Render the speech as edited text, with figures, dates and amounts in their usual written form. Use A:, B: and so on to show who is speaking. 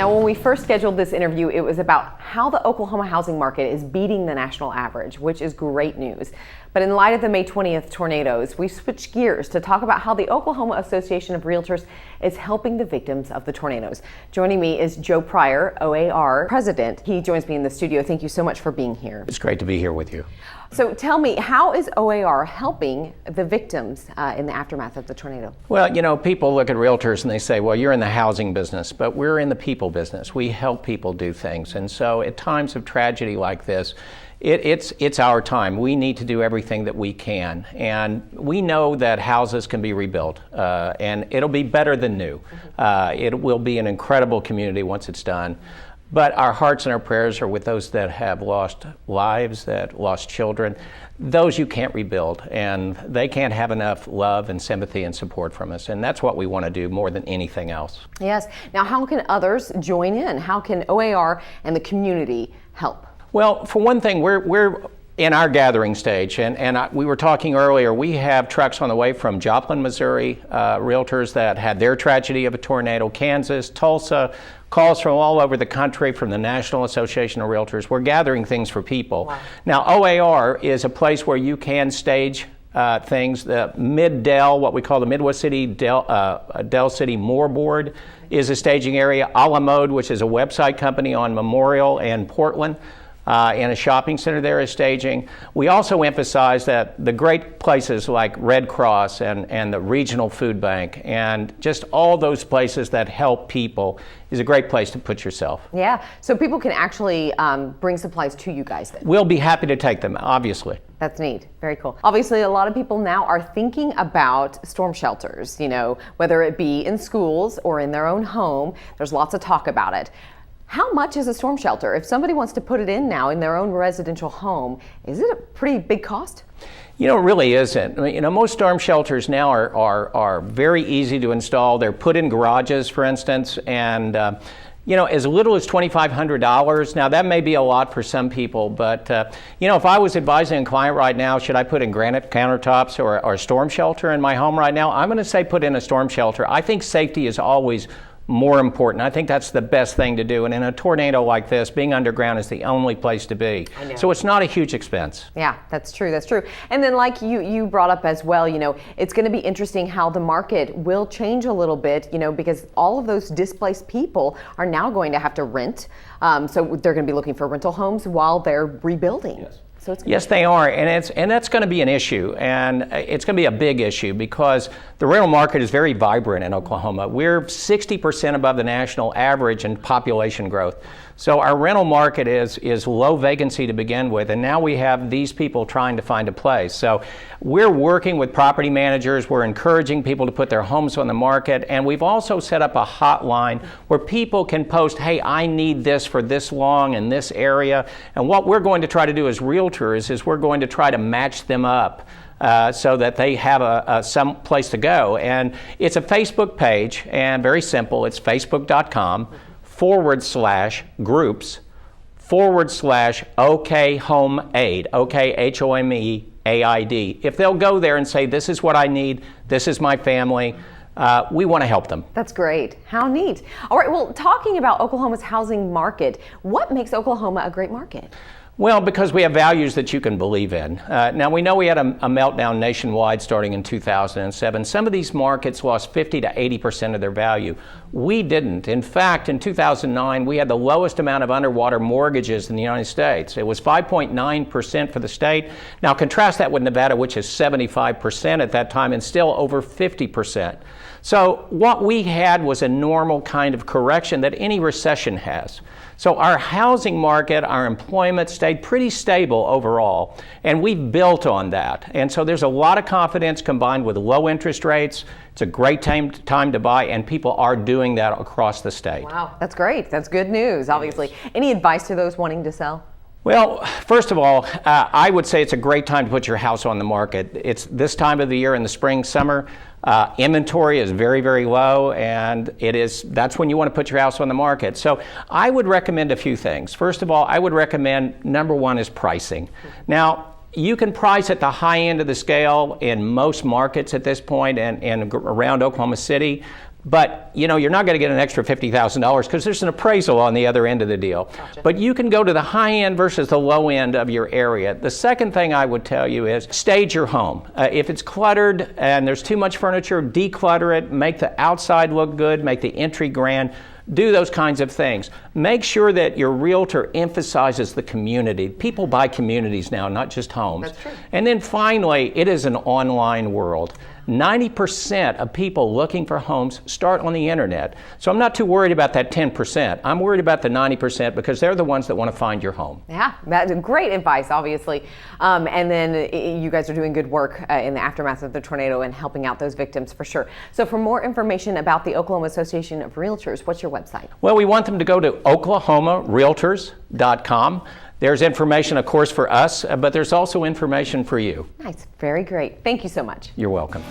A: Now, when we first scheduled this interview, it was about how the Oklahoma housing market is beating the national average, which is great news. But in light of the May 20th tornadoes, we switched gears to talk about how the Oklahoma Association of Realtors is helping the victims of the tornadoes. Joining me is Joe Pryor, OAR president. He joins me in the studio. Thank you so much for being here.
B: It's great to be here with you.
A: So tell me, how is OAR helping the victims in the aftermath of the tornado?
B: Well, you know, people look at realtors and they say, well, you're in the housing business, but we're in the people business. We help people do things. And so at times of tragedy like this, it's our time. We need to do everything that we can. And we know that houses can be rebuilt, and it'll be better than new. It will be an incredible community once it's done. But our hearts and our prayers are with those that have lost lives, that lost children. Those you can't rebuild, and they can't have enough love and sympathy and support from us. And that's what we want to do more than anything else.
A: Yes. Now, how can others join in? How can OAR and the community help?
B: Well, for one thing, we're in our gathering stage, and we were talking earlier, we have trucks on the way from Joplin, Missouri, realtors that had their tragedy of a tornado, Kansas, Tulsa, calls from all over the country from the National Association of Realtors. We're gathering things for people.
A: Wow.
B: Now, OAR is a place where you can stage things. The Mid-Del, what we call the Midwest City Del City Moore Board, is a staging area. A la Mode, which is a website company on Memorial and Portland, and a shopping center there is staging. We also emphasize that the great places like Red Cross and the Regional Food Bank and just all those places that help people is a great place to put yourself.
A: Yeah, so people can actually bring supplies to you guys then.
B: We'll be happy to take them, obviously.
A: That's neat. Very cool. Obviously, a lot of people now are thinking about storm shelters, you know, whether it be in schools or in their own home. There's lots of talk about it. How much is a storm shelter? If somebody wants to put it in now in their own residential home, is it a pretty big cost?
B: You know, it really isn't. I mean, you know, most storm shelters now are very easy to install. They're put in garages, for instance, and you know, as little as $2,500. Now, that may be a lot for some people, but you know, if I was advising a client right now, should I put in granite countertops or a storm shelter in my home right now? I'm going to say put in a storm shelter. I think safety is always more important. I think that's the best thing to do. And in a tornado like this, being underground is the only place to be. So it's not a huge expense.
A: Yeah, that's true. That's true. And then like you brought up as well, you know, it's going to be interesting how the market will change a little bit, you know, because all of those displaced people are now going to have to rent. So they're going to be looking for rental homes while they're rebuilding.
B: Yes. Yes, they are, and that's going to be an issue, and it's going to be a big issue because the rental market is very vibrant in Oklahoma. We're 60% above the national average in population growth. So our rental market is low vacancy to begin with, and now we have these people trying to find a place. So we're working with property managers, we're encouraging people to put their homes on the market, and we've also set up a hotline where people can post, hey, I need this for this long in this area. And what we're going to try to do as realtors is we're going to try to match them up so that they have some place to go. And it's a Facebook page, and very simple, it's facebook.com/groups /OKHomeAid, OKHOMEAID. If they'll go there and say, this is what I need, this is my family, we want to help them.
A: That's great. How neat. All right, well, talking about Oklahoma's housing market, what makes Oklahoma a great market?
B: Well, because we have values that you can believe in. Now, we know we had a meltdown nationwide starting in 2007. Some of these markets lost 50 to 80% of their value. We didn't. In fact, in 2009, we had the lowest amount of underwater mortgages in the United States. It was 5.9% for the state. Now, contrast that with Nevada, which is 75% at that time and still over 50%. So what we had was a normal kind of correction that any recession has. So our housing market, our employment stayed pretty stable overall, and we've built on that. And so there's a lot of confidence combined with low interest rates. It's a great time to buy, and people are doing that across the state.
A: Wow, that's great. That's good news, obviously. Any advice to those wanting to sell?
B: Well, first of all, I would say it's a great time to put your house on the market. It's this time of the year in the spring, summer. Inventory is very, very low, and that's when you want to put your house on the market. So I would recommend a few things. First of all, I would recommend number one is pricing. Now, you can price at the high end of the scale in most markets at this point and around Oklahoma City. But you're not going to get an extra $50,000 because there's an appraisal on the other end of the deal.
A: Gotcha.
B: But you can go to the high end versus the low end of your area. The second thing I would tell you is stage your home. If it's cluttered and there's too much furniture, declutter it, make the outside look good, make the entry grand. Do those kinds of things. Make sure that your realtor emphasizes the community. People buy communities now, not just homes.
A: That's true.
B: And then finally, it is an online world. 90% of people looking for homes start on the internet. So I'm not too worried about that 10%. I'm worried about the 90% because they're the ones that want to find your home.
A: Yeah, that's great advice, obviously. And then you guys are doing good work in the aftermath of the tornado and helping out those victims for sure. So for more information about the Oklahoma Association of Realtors, what's your website?
B: Well, we want them to go to oklahomarealtors.com. There's information, of course, for us, but there's also information for you.
A: Nice. Very great. Thank you so much.
B: You're welcome.